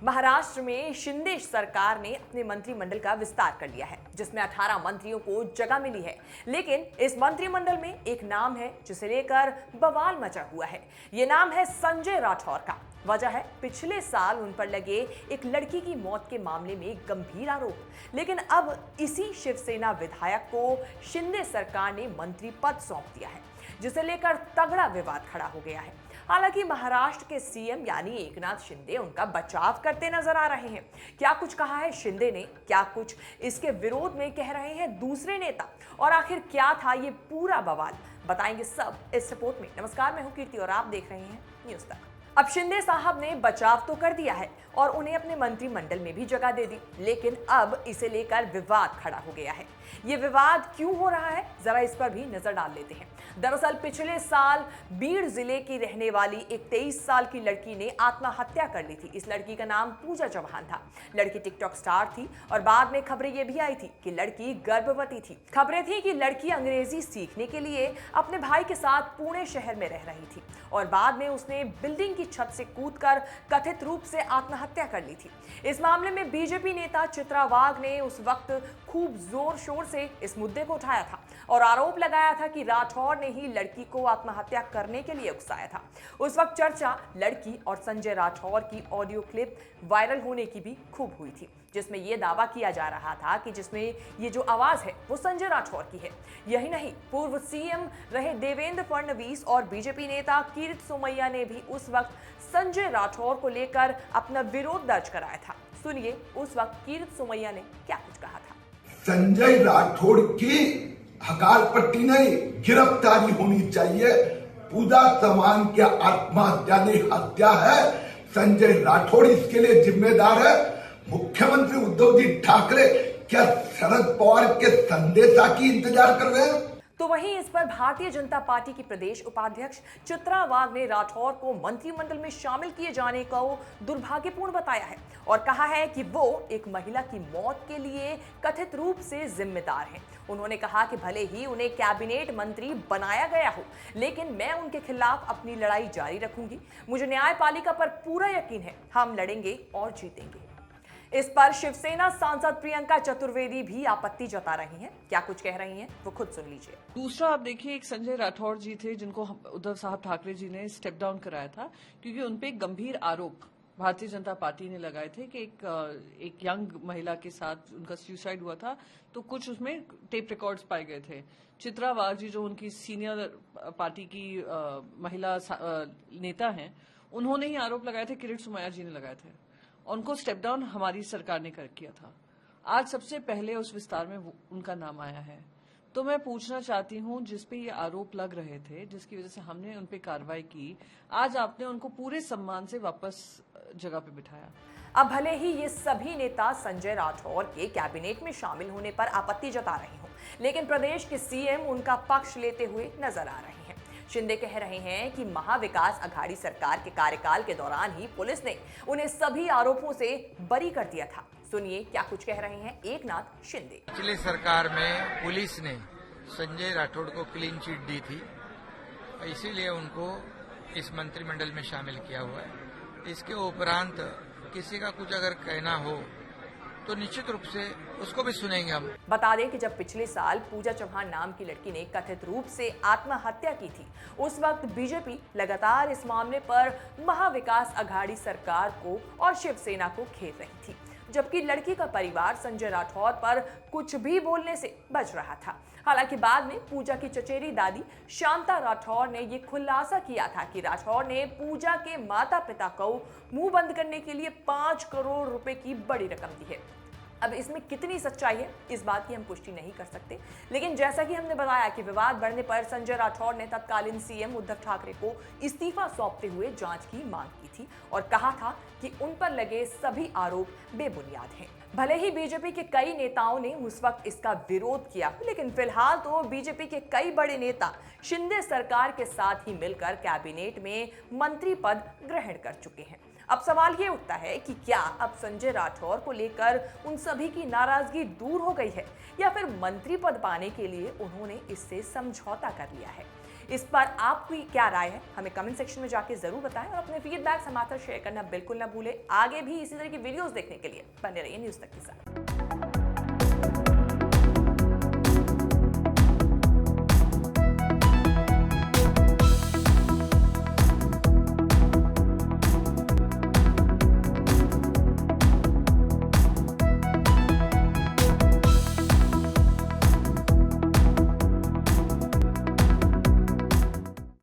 महाराष्ट्र में शिंदे सरकार ने अपने मंत्रिमंडल का विस्तार कर लिया है, जिसमें 18 मंत्रियों को जगह मिली है। लेकिन इस मंत्रिमंडल में एक नाम है जिसे लेकर बवाल मचा हुआ है। ये नाम है संजय राठौर का। वजह है पिछले साल उन पर लगे एक लड़की की मौत के मामले में गंभीर आरोप। लेकिन अब इसी शिवसेना विधायक को शिंदे सरकार ने मंत्री पद सौंप दिया है, जिसे लेकर तगड़ा विवाद खड़ा हो गया है। हालांकि महाराष्ट्र के सीएम यानी एकनाथ शिंदे उनका बचाव करते नजर आ रहे हैं। क्या कुछ कहा है शिंदे ने, क्या कुछ इसके विरोध में कह रहे हैं दूसरे नेता, और आखिर क्या था ये पूरा बवाल, बताएंगे सब इस रिपोर्ट में। नमस्कार, मैं हूं कीर्ति और आप देख रहे हैं न्यूज़ तक। अब शिंदे साहब ने बचाव तो कर दिया है और उन्हें अपने मंत्रिमंडल में भी जगह दे दी, लेकिन अब इसे लेकर विवाद खड़ा हो गया है। ये विवाद क्यों हो रहा है, जरा इस पर भी नजर डाल लेते हैं। दरअसल पिछले साल बीड़ जिले की रहने वाली एक 23 साल की लड़की ने आत्महत्या कर ली थी। इस लड़की का नाम पूजा चौहान था। लड़की टिकटॉक स्टार थी और बाद में खबरें ये भी आई थी कि लड़की गर्भवती थी। खबरें थी कि लड़की अंग्रेजी सीखने के लिए अपने भाई के साथ पुणे शहर में रह रही थी और बाद में उसने बिल्डिंग की छत से कूदकर कथित रूप से आत्महत्या कर ली थी। इस मामले में बीजेपी नेता चित्रा वाघ ने उस वक्त खूब जोर शोर से इस मुद्दे को उठाया था और आरोप लगाया था कि राठौर ने ही लड़की को आत्महत्या करने के लिए उकसाया था। उस वक्त चर्चा लड़की और संजय राठौर की ऑडियो क्लिप वायरल होने की भी खूब हुई थी, जिसमें यह दावा किया जा रहा था कि जिसमें ये जो आवाज है वो संजय राठौर की है। यही नहीं, पूर्व सीएम रहे देवेंद्र फडणवीस और बीजेपी नेता कीर्ति सोमैया ने भी उस वक्त संजय राठौर को लेकर अपना विरोध दर्ज कराया था। सुनिए उस वक्त कीर्ति सोमैया ने क्या कुछ कहा था। संजय राठौर की हकाल पट्टी नहीं, गिरफ्तारी होनी चाहिए। पूजा चौहान की आत्महत्या नहीं, हत्या है। संजय राठौर इसके लिए जिम्मेदार है। मुख्यमंत्री उद्धव जी ठाकरे क्या शरद पवार के संदेशा की इंतजार कर रहे हैं? तो वहीं इस पर भारतीय जनता पार्टी की प्रदेश उपाध्यक्ष चित्रा वाघ ने राठौर को मंत्रिमंडल में शामिल किए जाने को दुर्भाग्यपूर्ण बताया है और कहा है कि वो एक महिला की मौत के लिए कथित रूप से जिम्मेदार हैं। उन्होंने कहा कि भले ही उन्हें कैबिनेट मंत्री बनाया गया हो, लेकिन मैं उनके खिलाफ अपनी लड़ाई जारी रखूंगी। मुझे न्यायपालिका पर पूरा यकीन है, हम लड़ेंगे और जीतेंगे। इस पर शिवसेना सांसद प्रियंका चतुर्वेदी भी आपत्ति जता रही हैं। क्या कुछ कह रही हैं वो खुद सुन लीजिए। दूसरा, आप देखिए, एक संजय राठौर जी थे जिनको उद्धव साहब ठाकरे जी ने स्टेप डाउन कराया था, क्योंकि उनपे एक गंभीर आरोप भारतीय जनता पार्टी ने लगाए थे कि एक यंग महिला के साथ उनका सुसाइड हुआ था, तो कुछ उसमें टेप रिकॉर्ड्स पाए गए थे। चित्रा वाघ जी जो उनकी सीनियर पार्टी की महिला नेता हैं, उन्होंने ही आरोप लगाए थे, किरीट सोमैया जी ने लगाए थे। उनको स्टेप डाउन हमारी सरकार ने किया था। आज सबसे पहले उस विस्तार में उनका नाम आया है। तो मैं पूछना चाहती हूं, जिस पे ये आरोप लग रहे थे, जिसकी वजह से हमने उन पे कार्रवाई की, आज आपने उनको पूरे सम्मान से वापस जगह पे बिठाया। अब भले ही ये सभी नेता संजय राठौर के कैबिनेट में शामिल होने पर आपत्ति जता रहे हों, लेकिन प्रदेश के सीएम उनका पक्ष लेते हुए नजर आ रहे हैं। शिंदे कह रहे हैं कि महाविकास अघाड़ी सरकार के कार्यकाल के दौरान ही पुलिस ने उन्हें सभी आरोपों से बरी कर दिया था। सुनिए क्या कुछ कह रहे हैं एकनाथ शिंदे। पिछली सरकार में पुलिस ने संजय राठौड़ को क्लीन चिट दी थी, इसीलिए उनको इस मंत्रिमंडल में शामिल किया हुआ है। इसके उपरांत किसी का कुछ अगर कहना हो तो निश्चित रूप से उसको भी सुनेंगे हम। बता दें कि जब पिछले साल पूजा चौहान नाम की लड़की ने कथित रूप से आत्महत्या की थी, उस वक्त बीजेपी लगातार इस मामले पर महाविकास अघाड़ी सरकार को और शिवसेना को घेर रही थी, जबकि लड़की का परिवार संजय राठौर पर कुछ भी बोलने से बच रहा था। हालांकि बाद में पूजा की चचेरी दादी शांता राठौर ने यह खुलासा किया था कि राठौर ने पूजा के माता पिता को मुंह बंद करने के लिए 5 करोड़ रुपए की बड़ी रकम दी है। अब इसमें कितनी सच्चाई है, इस बात की हम पुष्टि नहीं कर सकते, लेकिन जैसा कि हमने बताया कि विवाद बढ़ने पर संजय राठौर ने तत्कालीन सीएम उद्धव ठाकरे को इस्तीफा सौंपते हुए जांच की मांग की थी और कहा था कि उन पर लगे सभी आरोप बेबुनियाद हैं। भले ही बीजेपी के कई नेताओं ने उस वक्त इसका विरोध किया, लेकिन फिलहाल तो बीजेपी के कई बड़े नेता शिंदे सरकार के साथ ही मिलकर कैबिनेट में मंत्री पद ग्रहण कर चुके हैं। अब सवाल ये उठता है कि क्या अब संजय राठौर को लेकर उन सभी की नाराजगी दूर हो गई है या फिर मंत्री पद पाने के लिए उन्होंने इससे समझौता कर लिया है। इस पर आपकी क्या राय है हमें कमेंट सेक्शन में जाके जरूर बताएं और अपने फीडबैक हमारे साथ शेयर करना बिल्कुल ना भूलें। आगे भी इसी तरह की वीडियोस देखने के लिए बने रहिए न्यूज़ तक के साथ।